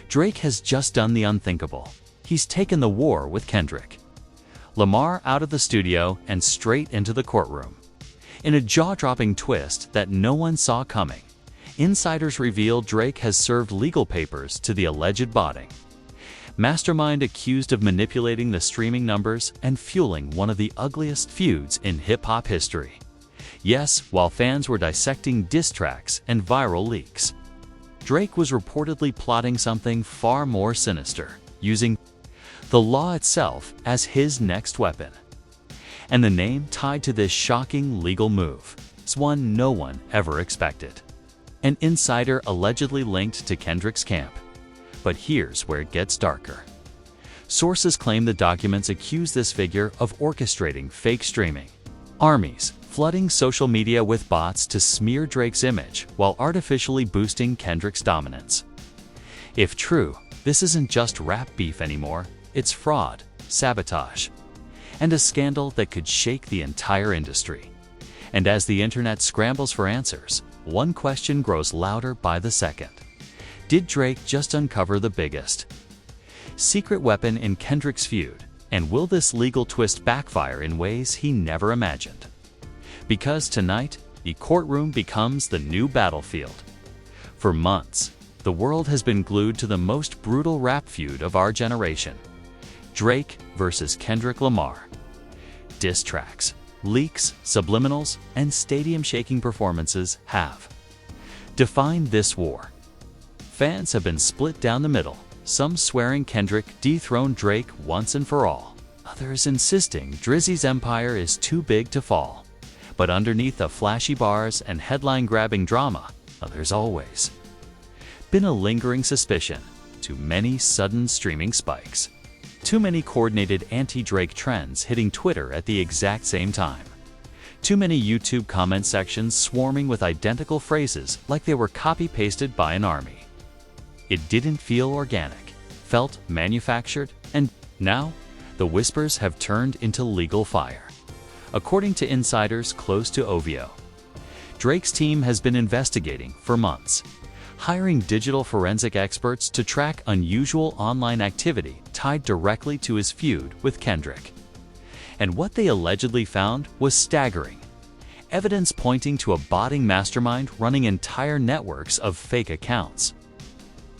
Drake has just done the unthinkable. He's taken the war with Kendrick. Lamar out of the studio and straight into the courtroom. In a jaw-dropping twist that no one saw coming, insiders reveal Drake has served legal papers to the alleged botting. Mastermind accused of manipulating the streaming numbers and fueling one of the ugliest feuds in hip-hop history. Yes, while fans were dissecting diss tracks and viral leaks, Drake was reportedly plotting something far more sinister, using the law itself as his next weapon. And the name tied to this shocking legal move is one no one ever expected. An insider allegedly linked to Kendrick's camp. But here's where it gets darker. Sources claim the documents accuse this figure of orchestrating fake streaming. Armies flooding social media with bots to smear Drake's image while artificially boosting Kendrick's dominance. If true, this isn't just rap beef anymore, it's fraud, sabotage, and a scandal that could shake the entire industry. And as the internet scrambles for answers, one question grows louder by the second. Did Drake just uncover the biggest secret weapon in Kendrick's feud? And will this legal twist backfire in ways he never imagined? Because tonight, the courtroom becomes the new battlefield. For months, the world has been glued to the most brutal rap feud of our generation. Drake versus Kendrick Lamar. Diss tracks, leaks, subliminals, and stadium-shaking performances have defined this war. Fans have been split down the middle, some swearing Kendrick dethroned Drake once and for all, others insisting Drizzy's empire is too big to fall. But underneath the flashy bars and headline-grabbing drama, there's always been a lingering suspicion. Too many sudden streaming spikes. Too many coordinated anti-Drake trends hitting Twitter at the exact same time. Too many YouTube comment sections swarming with identical phrases like they were copy-pasted by an army. It didn't feel organic, felt manufactured, and now the whispers have turned into legal fire. According to insiders close to OVO, Drake's team has been investigating for months, hiring digital forensic experts to track unusual online activity tied directly to his feud with Kendrick. And what they allegedly found was staggering. Evidence pointing to a botting mastermind running entire networks of fake accounts,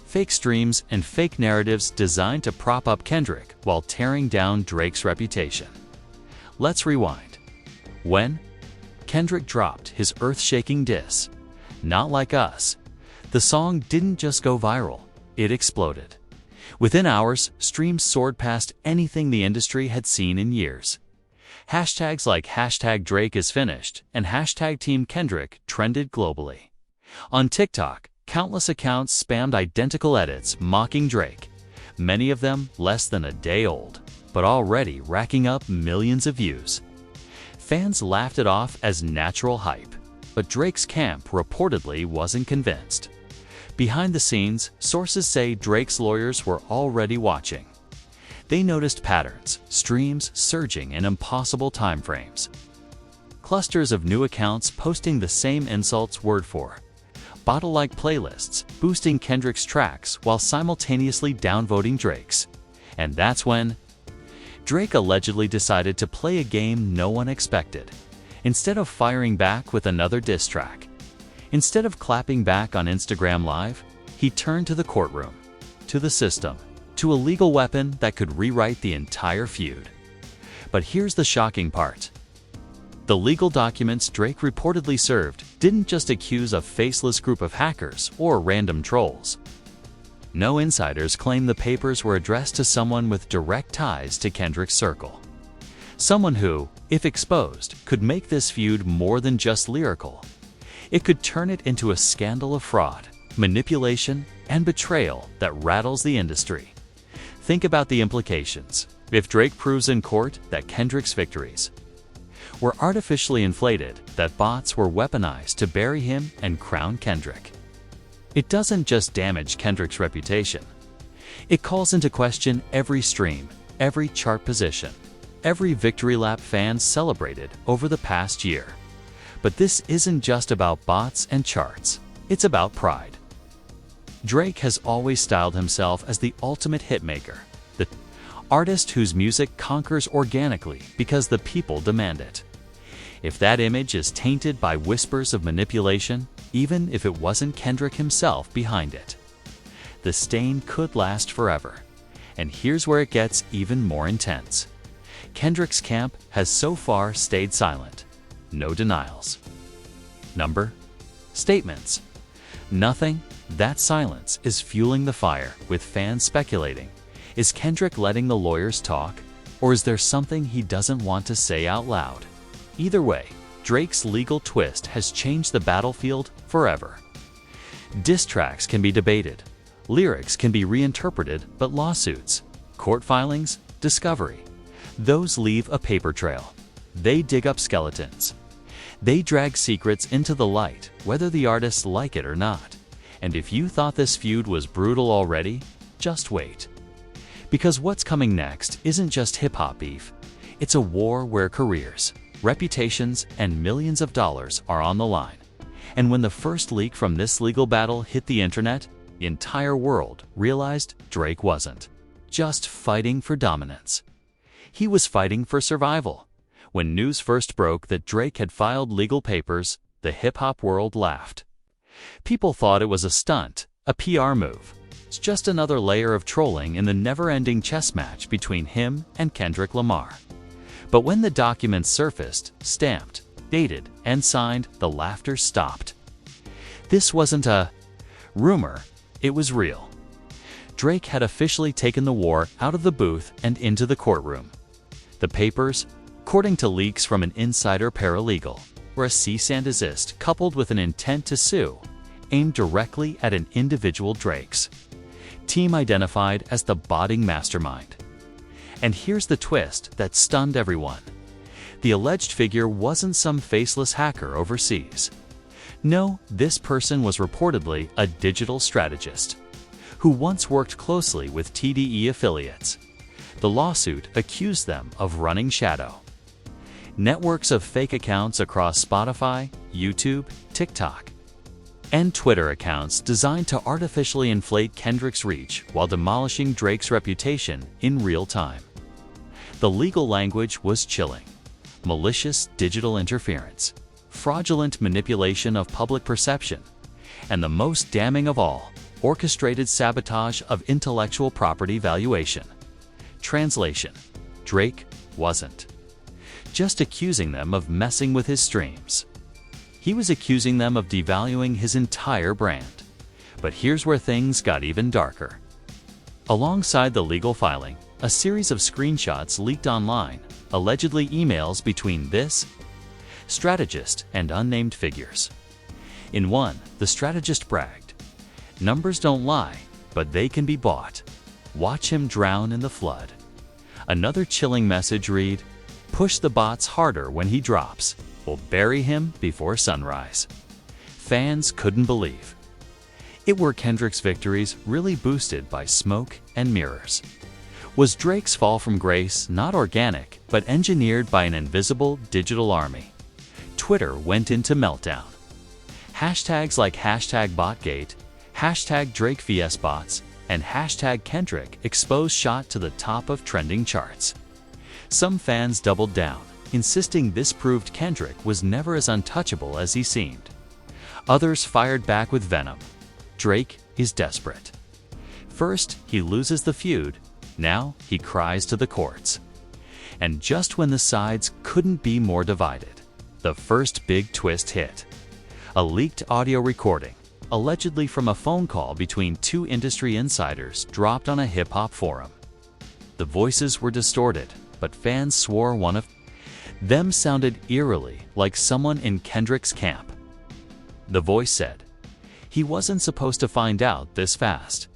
fake streams, and fake narratives designed to prop up Kendrick while tearing down Drake's reputation. Let's rewind. When Kendrick dropped his earth-shaking diss, "Not Like Us," the song didn't just go viral, it exploded. Within hours, streams soared past anything the industry had seen in years. Hashtags like #DrakeIsFinished and #TeamKendrick trended globally. On TikTok, countless accounts spammed identical edits mocking Drake, many of them less than a day old, but already racking up millions of views. Fans laughed it off as natural hype, but Drake's camp reportedly wasn't convinced. Behind the scenes, sources say Drake's lawyers were already watching. They noticed patterns, streams surging in impossible timeframes, clusters of new accounts posting the same insults word for, bottle-like playlists boosting Kendrick's tracks while simultaneously downvoting Drake's. And that's when Drake allegedly decided to play a game no one expected. Instead of firing back with another diss track, instead of clapping back on Instagram Live, he turned to the courtroom, to the system, to a legal weapon that could rewrite the entire feud. But here's the shocking part. The legal documents Drake reportedly served didn't just accuse a faceless group of hackers or random trolls. No, insiders claim the papers were addressed to someone with direct ties to Kendrick's circle. Someone who, if exposed, could make this feud more than just lyrical. It could turn it into a scandal of fraud, manipulation, and betrayal that rattles the industry. Think about the implications. If Drake proves in court that Kendrick's victories were artificially inflated, that bots were weaponized to bury him and crown Kendrick, it doesn't just damage Kendrick's reputation. It calls into question every stream, every chart position, every victory lap fans celebrated over the past year. But this isn't just about bots and charts. It's about pride. Drake has always styled himself as the ultimate hitmaker, the artist whose music conquers organically because the people demand it. If that image is tainted by whispers of manipulation, even if it wasn't Kendrick himself behind it, the stain could last forever. And here's where it gets even more intense. Kendrick's camp has so far stayed silent. No denials. Number statements. Nothing. That silence is fueling the fire, with fans speculating. Is Kendrick letting the lawyers talk, or is there something he doesn't want to say out loud? Either way, Drake's legal twist has changed the battlefield forever. Diss tracks can be debated. Lyrics can be reinterpreted, but lawsuits, court filings, discovery, those leave a paper trail. They dig up skeletons. They drag secrets into the light, whether the artists like it or not. And if you thought this feud was brutal already, just wait. Because what's coming next isn't just hip-hop beef. It's a war where careers, reputations, and millions of dollars are on the line. And when the first leak from this legal battle hit the internet, the entire world realized Drake wasn't just fighting for dominance. He was fighting for survival. When news first broke that Drake had filed legal papers, the hip-hop world laughed. People thought it was a stunt, a PR move. It's just another layer of trolling in the never-ending chess match between him and Kendrick Lamar. But when the documents surfaced, stamped, dated, and signed, the laughter stopped. This wasn't a rumor, it was real. Drake had officially taken the war out of the booth and into the courtroom. The papers, according to leaks from an insider paralegal, were a cease and desist coupled with an intent to sue, aimed directly at an individual Drake's team identified as the botting mastermind. And here's the twist that stunned everyone. The alleged figure wasn't some faceless hacker overseas. No, this person was reportedly a digital strategist who once worked closely with TDE affiliates. The lawsuit accused them of running shadow networks of fake accounts across Spotify, YouTube, TikTok, and Twitter accounts designed to artificially inflate Kendrick's reach while demolishing Drake's reputation in real time. The legal language was chilling. Malicious digital interference, fraudulent manipulation of public perception, and the most damning of all, orchestrated sabotage of intellectual property valuation. Translation: Drake wasn't just accusing them of messing with his streams. He was accusing them of devaluing his entire brand. But here's where things got even darker. Alongside the legal filing, a series of screenshots leaked online, allegedly emails between this strategist and unnamed figures. In one, the strategist bragged, "Numbers don't lie, but they can be bought. Watch him drown in the flood." Another chilling message read, "Push the bots harder when he drops. We'll bury him before sunrise." Fans couldn't believe it. Were Kendrick's victories really boosted by smoke and mirrors? Was Drake's fall from grace not organic, but engineered by an invisible digital army? Twitter went into meltdown. Hashtags like #BotGate, #DrakeVSBots, and #Kendrick exposed shot to the top of trending charts. Some fans doubled down, insisting this proved Kendrick was never as untouchable as he seemed. Others fired back with venom. Drake is desperate. First, he loses the feud. Now, he cries to the courts. And just when the sides couldn't be more divided, the first big twist hit. A leaked audio recording, allegedly from a phone call between two industry insiders, dropped on a hip-hop forum. The voices were distorted, but fans swore one of them sounded eerily like someone in Kendrick's camp. The voice said, "He wasn't supposed to find out this fast.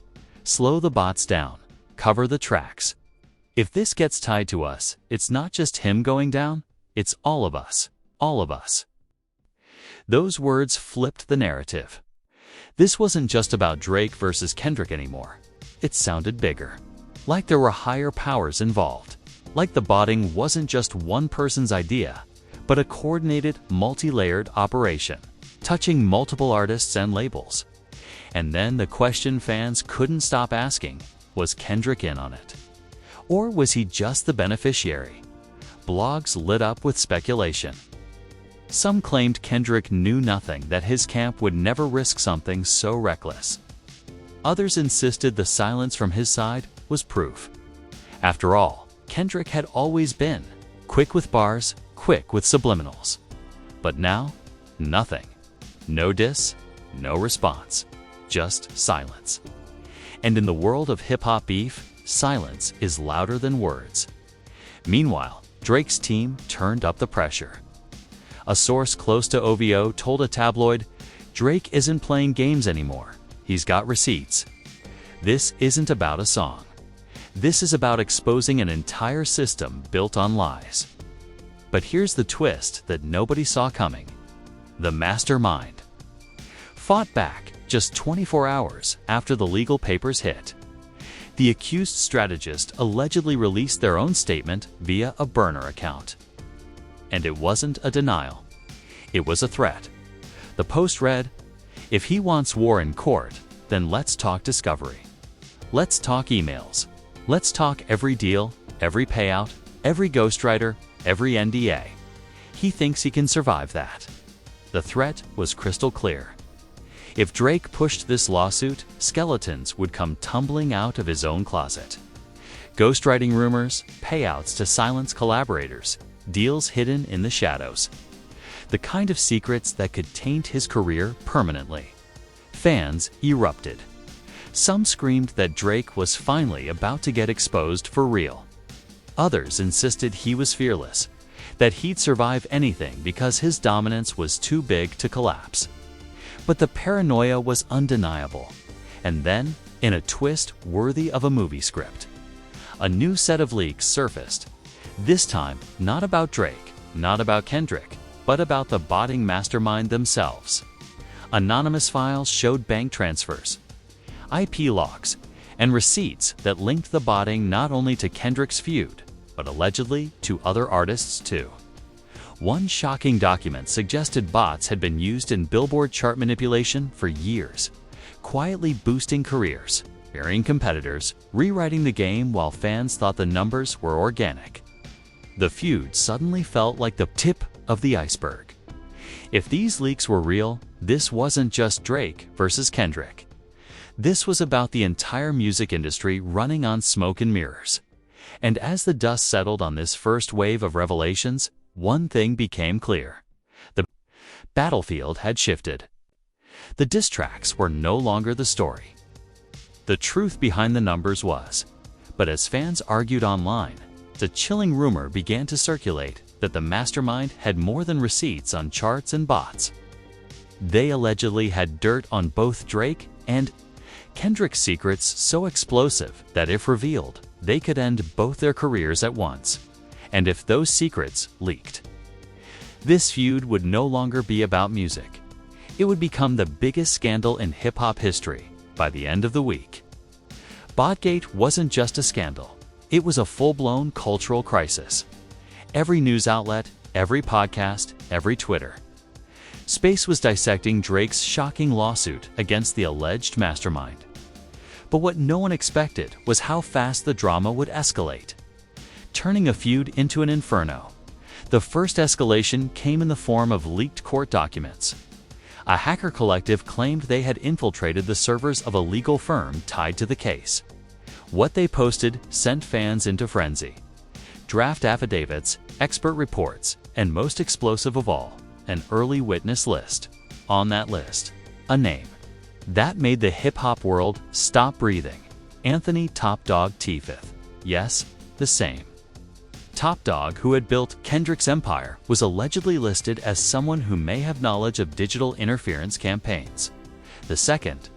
Slow the bots down. Cover the tracks. If this gets tied to us, it's not just him going down, it's all of us. All of us." Those words flipped the narrative. This wasn't just about Drake versus Kendrick anymore. It sounded bigger. Like there were higher powers involved. Like the botting wasn't just one person's idea, but a coordinated, multi-layered operation, touching multiple artists and labels. And then the question fans couldn't stop asking, was Kendrick in on it? Or was he just the beneficiary? Blogs lit up with speculation. Some claimed Kendrick knew nothing, that his camp would never risk something so reckless. Others insisted the silence from his side was proof. After all, Kendrick had always been quick with bars, quick with subliminals. But now, nothing. No diss, no response, just silence. And in the world of hip-hop beef, silence is louder than words. Meanwhile, Drake's team turned up the pressure. A source close to OVO told a tabloid, "Drake isn't playing games anymore. He's got receipts. This isn't about a song. This is about exposing an entire system built on lies." But here's the twist that nobody saw coming. The Mastermind fought back just 24 hours after the legal papers hit. The accused strategist allegedly released their own statement via a burner account. And it wasn't a denial. It was a threat. The post read, "If he wants war in court, then let's talk discovery. Let's talk emails. Let's talk every deal, every payout, every ghostwriter, every NDA. He thinks he can survive that." The threat was crystal clear. If Drake pushed this lawsuit, skeletons would come tumbling out of his own closet. Ghostwriting rumors, payouts to silence collaborators, deals hidden in the shadows. The kind of secrets that could taint his career permanently. Fans erupted. Some screamed that Drake was finally about to get exposed for real. Others insisted he was fearless, that he'd survive anything because his dominance was too big to collapse. But the paranoia was undeniable. And then, in a twist worthy of a movie script, a new set of leaks surfaced. This time, not about Drake, not about Kendrick, but about the botting mastermind themselves. Anonymous files showed bank transfers, IP logs, and receipts that linked the botting not only to Kendrick's feud, but allegedly to other artists too. One shocking document suggested bots had been used in Billboard chart manipulation for years, quietly boosting careers, burying competitors, rewriting the game while fans thought the numbers were organic. The feud suddenly felt like the tip of the iceberg. If these leaks were real, this wasn't just Drake versus Kendrick. This was about the entire music industry running on smoke and mirrors. And as the dust settled on this first wave of revelations, one thing became clear. The battlefield had shifted. The diss tracks were no longer the story. The truth behind the numbers was. But as fans argued online, the chilling rumor began to circulate that the mastermind had more than receipts on charts and bots. They allegedly had dirt on both Drake and Kendrick's secrets so explosive that if revealed, they could end both their careers at once. And if those secrets leaked, this feud would no longer be about music. It would become the biggest scandal in hip-hop history by the end of the week. Botgate wasn't just a scandal. It was a full-blown cultural crisis. Every news outlet, every podcast, every Twitter space was dissecting Drake's shocking lawsuit against the alleged mastermind. But what no one expected was how fast the drama would escalate, turning a feud into an inferno. The first escalation came in the form of leaked court documents. A hacker collective claimed they had infiltrated the servers of a legal firm tied to the case. What they posted sent fans into frenzy. Draft affidavits, expert reports, and most explosive of all, an early witness list. On that list, a name. That made the hip-hop world stop breathing. Anthony Top Dog T-Fifth. Yes, the same. Top Dog, who had built Kendrick's empire, was allegedly listed as someone who may have knowledge of digital interference campaigns. The second,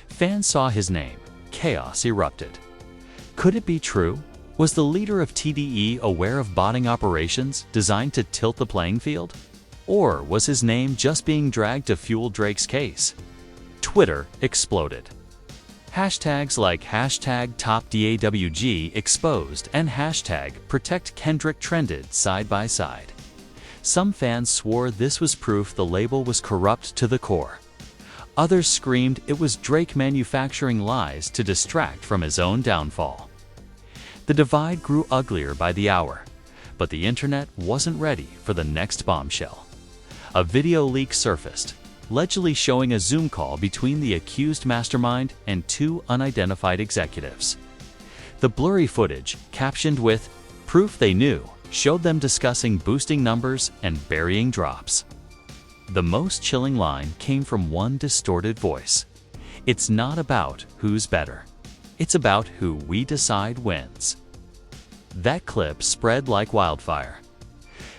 fans saw his name, chaos erupted. Could it be true? Was the leader of TDE aware of botting operations designed to tilt the playing field? Or was his name just being dragged to fuel Drake's case? Twitter exploded. Hashtags like #TopDAWG exposed and #ProtectKendrick trended side by side. Some fans swore this was proof the label was corrupt to the core. Others screamed it was Drake manufacturing lies to distract from his own downfall. The divide grew uglier by the hour, but the internet wasn't ready for the next bombshell. A video leak surfaced, allegedly showing a Zoom call between the accused Mastermind and two unidentified executives. The blurry footage, captioned with "Proof they knew," showed them discussing boosting numbers and burying drops. The most chilling line came from one distorted voice. "It's not about who's better. It's about who we decide wins." That clip spread like wildfire.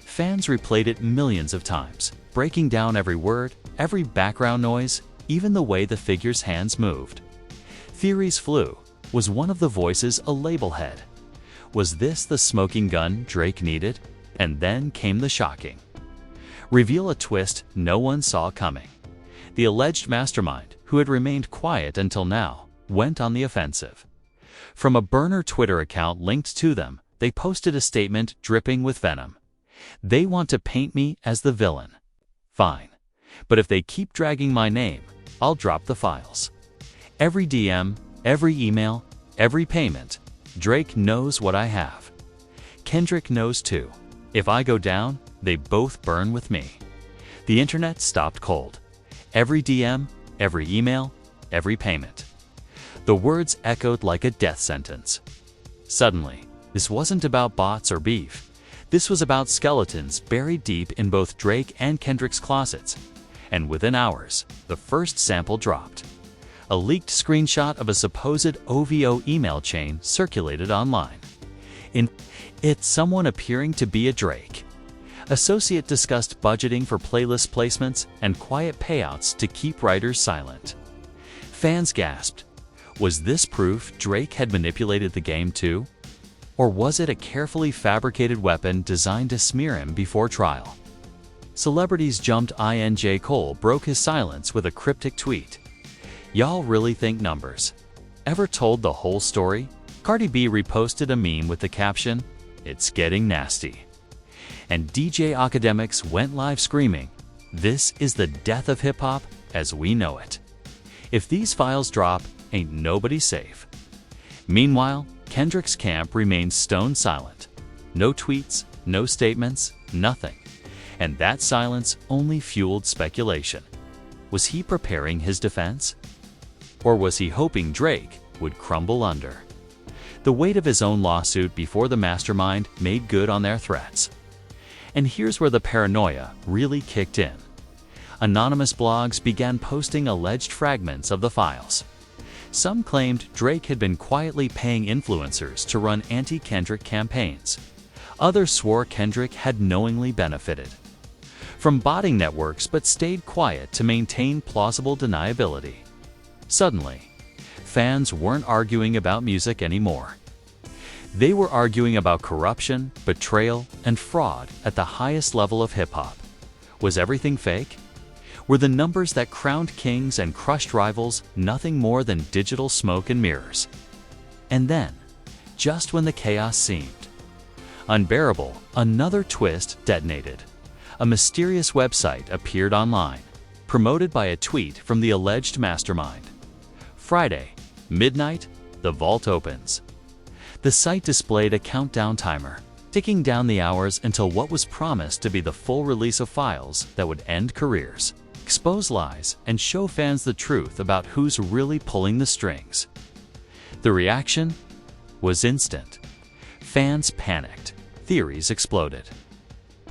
Fans replayed it millions of times, breaking down every word, every background noise, even the way the figure's hands moved. Theories flew. Was one of the voices a label head? Was this the smoking gun Drake needed? And then came the shocking. Reveal a twist no one saw coming. The alleged Mastermind, who had remained quiet until now, went on the offensive. From a burner Twitter account linked to them, they posted a statement dripping with venom. "They want to paint me as the villain. Fine. But if they keep dragging my name, I'll drop the files. Every DM, every email, every payment, Drake knows what I have. Kendrick knows too. If I go down, they both burn with me." The internet stopped cold. Every DM, every email, every payment. The words echoed like a death sentence. Suddenly, this wasn't about bots or beef. This was about skeletons buried deep in both Drake and Kendrick's closets. And within hours, the first sample dropped. A leaked screenshot of a supposed OVO email chain circulated online. In it, someone appearing to be a Drake. Associate discussed budgeting for playlist placements and quiet payouts to keep writers silent. Fans gasped. Was this proof Drake had manipulated the game too? Or was it a carefully fabricated weapon designed to smear him before trial? Celebrities jumped in. J. Cole broke his silence with a cryptic tweet. "Y'all really think numbers? Ever told the whole story?" Cardi B reposted a meme with the caption, "It's getting nasty." And DJ Academics went live screaming, "This is the death of hip-hop as we know it. If these files drop, ain't nobody safe." Meanwhile, Kendrick's camp remained stone silent. No tweets, no statements, nothing. And that silence only fueled speculation. Was he preparing his defense? Or was he hoping Drake would crumble under? The weight of his own lawsuit before the Mastermind made good on their threats. And here's where the paranoia really kicked in. Anonymous blogs began posting alleged fragments of the files. Some claimed Drake had been quietly paying influencers to run anti-Kendrick campaigns. Others swore Kendrick had knowingly benefited from botting networks but stayed quiet to maintain plausible deniability. Suddenly, fans weren't arguing about music anymore. They were arguing about corruption, betrayal, and fraud at the highest level of hip-hop. Was everything fake? Were the numbers that crowned kings and crushed rivals nothing more than digital smoke and mirrors? And then, just when the chaos seemed unbearable, another twist detonated. A mysterious website appeared online, promoted by a tweet from the alleged Mastermind. Friday, midnight, the vault opens. The site displayed a countdown timer, ticking down the hours until what was promised to be the full release of files that would end careers, expose lies, and show fans the truth about who's really pulling the strings. The reaction was instant. Fans panicked. Theories exploded.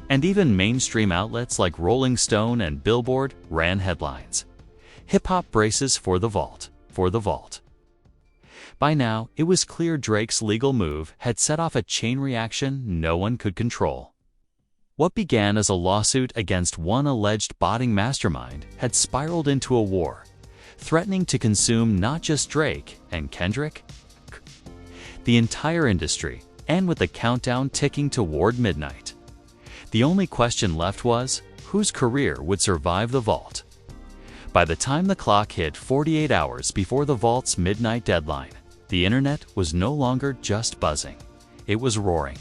And even mainstream outlets like Rolling Stone and Billboard ran headlines. "Hip-hop braces for the vault, for the vault." By now, it was clear Drake's legal move had set off a chain reaction no one could control. What began as a lawsuit against one alleged botting mastermind had spiraled into a war, threatening to consume not just Drake and Kendrick, the entire industry, and with the countdown ticking toward midnight. The only question left was, whose career would survive the vault? By the time the clock hit 48 hours before the vault's midnight deadline, the internet was no longer just buzzing. It was roaring.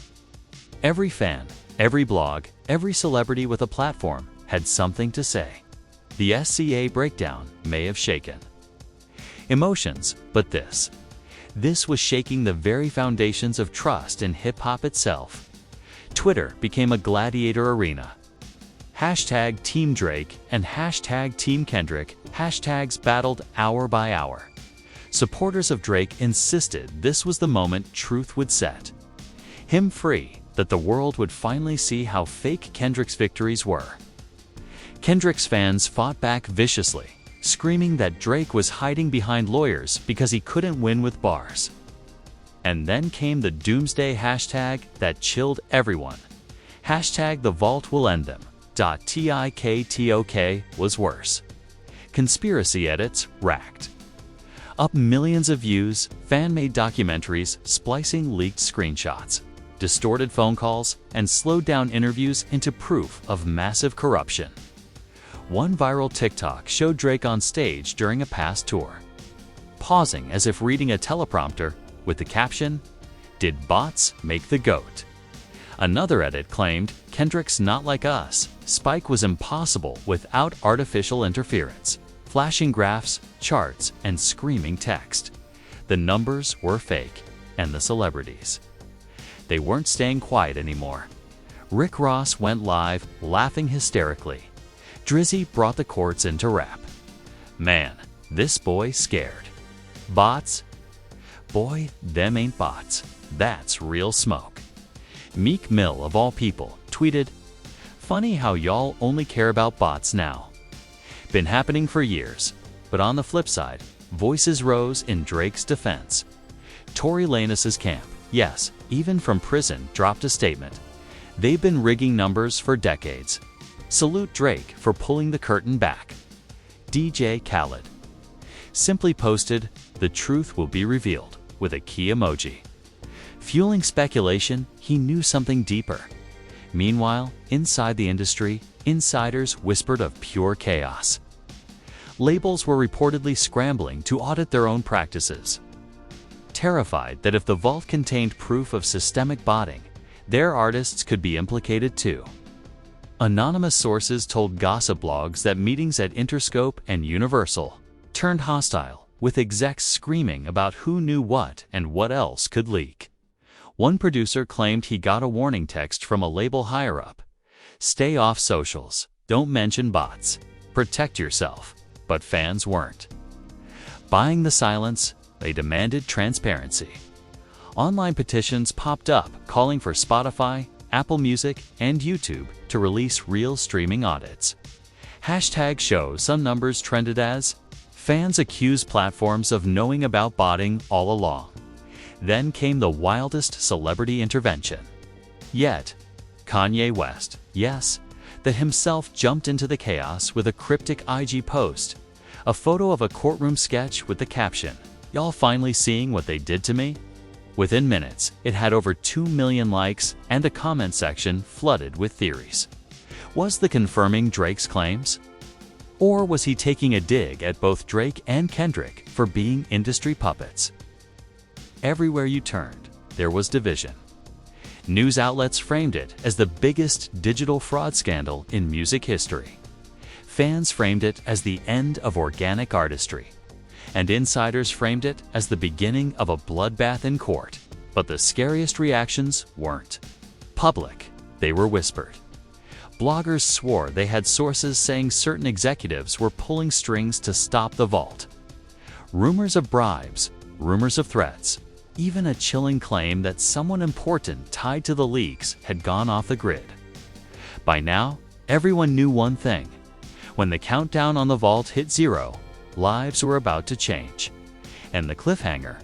Every fan, every blog, every celebrity with a platform had something to say. the SCA breakdown may have shaken emotions, but this was shaking the very foundations of trust in hip-hop itself. Twitter became a gladiator arena. Hashtag Team Drake and hashtag Team Kendrick hashtags battled hour by hour. Supporters of Drake insisted this was the moment truth would set him free, that the world would finally see how fake Kendrick's victories were. Kendrick's fans fought back viciously, screaming that Drake was hiding behind lawyers because he couldn't win with bars. And then came the doomsday hashtag that chilled everyone. Hashtag the vault will end them. TikTok was worse. Conspiracy edits racked up millions of views, fan-made documentaries splicing leaked screenshots, distorted phone calls, and slowed down interviews into proof of massive corruption. One viral TikTok showed Drake on stage during a past tour, pausing as if reading a teleprompter with the caption, "Did bots make the GOAT?" Another edit claimed, "Kendrick's not like us. Spike was impossible without artificial interference." Flashing graphs, charts, and screaming text. The numbers were fake, and the celebrities, they weren't staying quiet anymore. Rick Ross went live, laughing hysterically. Drizzy brought the courts into rap. Man, this boy scared. Bots? Boy, them ain't bots. That's real smoke. Meek Mill, of all people, tweeted, "Funny how y'all only care about bots now. Been happening for years." But on the flip side, voices rose in Drake's defense. Tory Lanez's camp, yes, even from prison, dropped a statement. They've been rigging numbers for decades. Salute Drake for pulling the curtain back. DJ Khaled simply posted, "The truth will be revealed," with a key emoji. Fueling speculation, he knew something deeper. Meanwhile, inside the industry, insiders whispered of pure chaos. Labels were reportedly scrambling to audit their own practices, terrified that if the vault contained proof of systemic botting, their artists could be implicated too. Anonymous sources told gossip blogs that meetings at Interscope and Universal turned hostile, with execs screaming about who knew what and what else could leak. One producer claimed he got a warning text from a label higher-up. "Stay off socials, don't mention bots, protect yourself." But fans weren't buying the silence, they demanded transparency. Online petitions popped up calling for Spotify, Apple Music, and YouTube to release real streaming audits. Hashtag show some numbers trended as, "Fans accuse platforms of knowing about botting all along." Then came the wildest celebrity intervention yet. Kanye West, yes, that himself jumped into the chaos with a cryptic IG post, a photo of a courtroom sketch with the caption, "Y'all finally seeing what they did to me?" Within minutes, it had over 2 million likes and the comment section flooded with theories. Was the confirming Drake's claims? Or was he taking a dig at both Drake and Kendrick for being industry puppets? Everywhere you turned, there was division. News outlets framed it as the biggest digital fraud scandal in music history. Fans framed it as the end of organic artistry. And insiders framed it as the beginning of a bloodbath in court. But the scariest reactions weren't public, they were whispered. Bloggers swore they had sources saying certain executives were pulling strings to stop the vault. Rumors of bribes, rumors of threats, even a chilling claim that someone important tied to the leaks had gone off the grid. By now, everyone knew one thing. When the countdown on the vault hit 0, lives were about to change. And the cliffhanger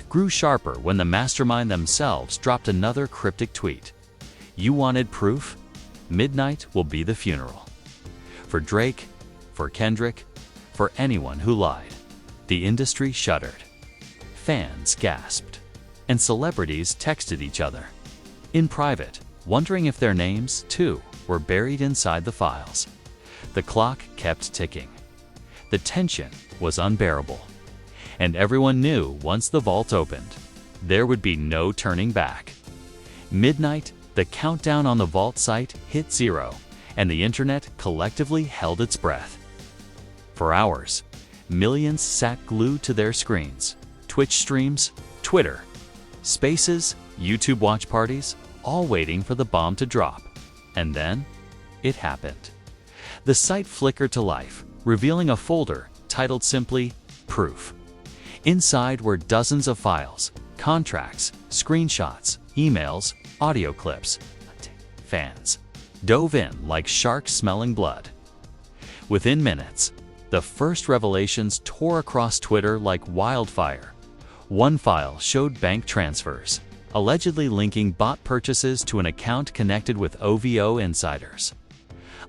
grew sharper when the Mastermind themselves dropped another cryptic tweet. "You wanted proof? Midnight will be the funeral." For Drake, for Kendrick, for anyone who lied. The industry shuddered. Fans gasped. And celebrities texted each other in private, wondering if their names, too, were buried inside the files. The clock kept ticking. The tension was unbearable. And everyone knew once the vault opened, there would be no turning back. Midnight, the countdown on the vault site hit 0, and the internet collectively held its breath. For hours, millions sat glued to their screens. Twitch streams, Twitter, Spaces, YouTube watch parties, all waiting for the bomb to drop. And then, it happened. The site flickered to life, revealing a folder titled simply, Proof. Inside were dozens of files, contracts, screenshots, emails, audio clips. Fans dove in like sharks smelling blood. Within minutes, the first revelations tore across Twitter like wildfire. One file showed bank transfers, allegedly linking bot purchases to an account connected with OVO insiders.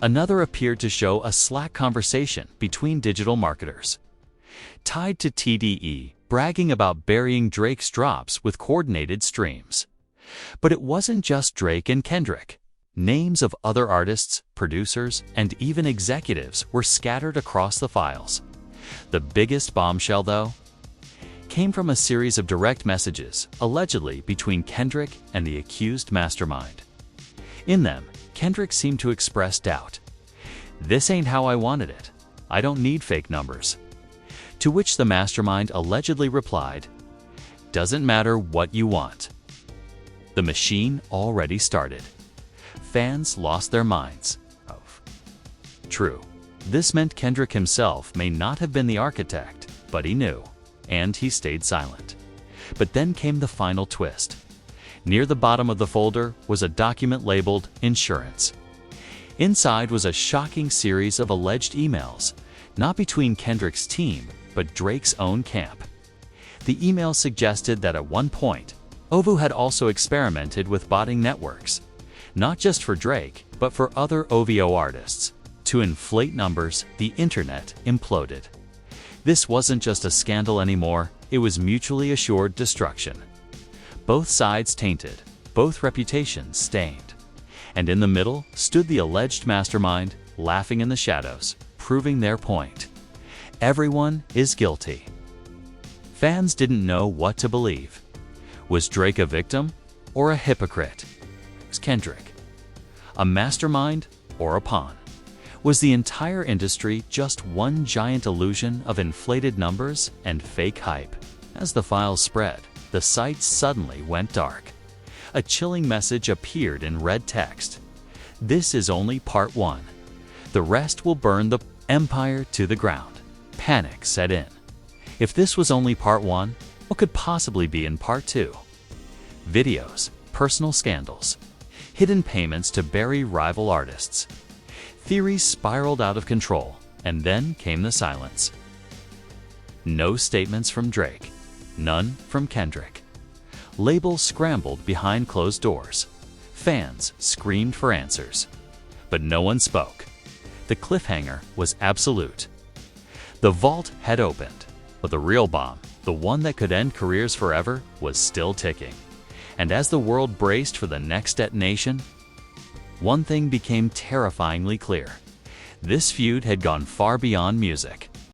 Another appeared to show a Slack conversation between digital marketers, tied to TDE, bragging about burying Drake's drops with coordinated streams. But it wasn't just Drake and Kendrick. Names of other artists, producers, and even executives were scattered across the files. The biggest bombshell, though, came from a series of direct messages, allegedly between Kendrick and the accused Mastermind. In them, Kendrick seemed to express doubt. "This ain't how I wanted it. I don't need fake numbers." To which the Mastermind allegedly replied, "Doesn't matter what you want." The machine already started. Fans lost their minds. True, this meant Kendrick himself may not have been the architect, but he knew, and he stayed silent. But then came the final twist. Near the bottom of the folder was a document labeled Insurance. Inside was a shocking series of alleged emails, not between Kendrick's team, but Drake's own camp. The email suggested that at one point, OVO had also experimented with botting networks, not just for Drake, but for other OVO artists. To inflate numbers, the internet imploded. This wasn't just a scandal anymore, it was mutually assured destruction. Both sides tainted, both reputations stained. And in the middle stood the alleged Mastermind, laughing in the shadows, proving their point. Everyone is guilty. Fans didn't know what to believe. Was Drake a victim or a hypocrite? Was Kendrick a mastermind or a pawn? Was the entire industry just one giant illusion of inflated numbers and fake hype? As the files spread, the site suddenly went dark. A chilling message appeared in red text. "This is only part 1. The rest will burn the empire to the ground." Panic set in. If this was only part 1, what could possibly be in part 2? Videos, personal scandals, hidden payments to bury rival artists. Theories spiraled out of control, and then came the silence. No statements from Drake, none from Kendrick. Labels scrambled behind closed doors. Fans screamed for answers. But no one spoke. The cliffhanger was absolute. The vault had opened, but the real bomb, the one that could end careers forever, was still ticking. And as the world braced for the next detonation, one thing became terrifyingly clear. This feud had gone far beyond music.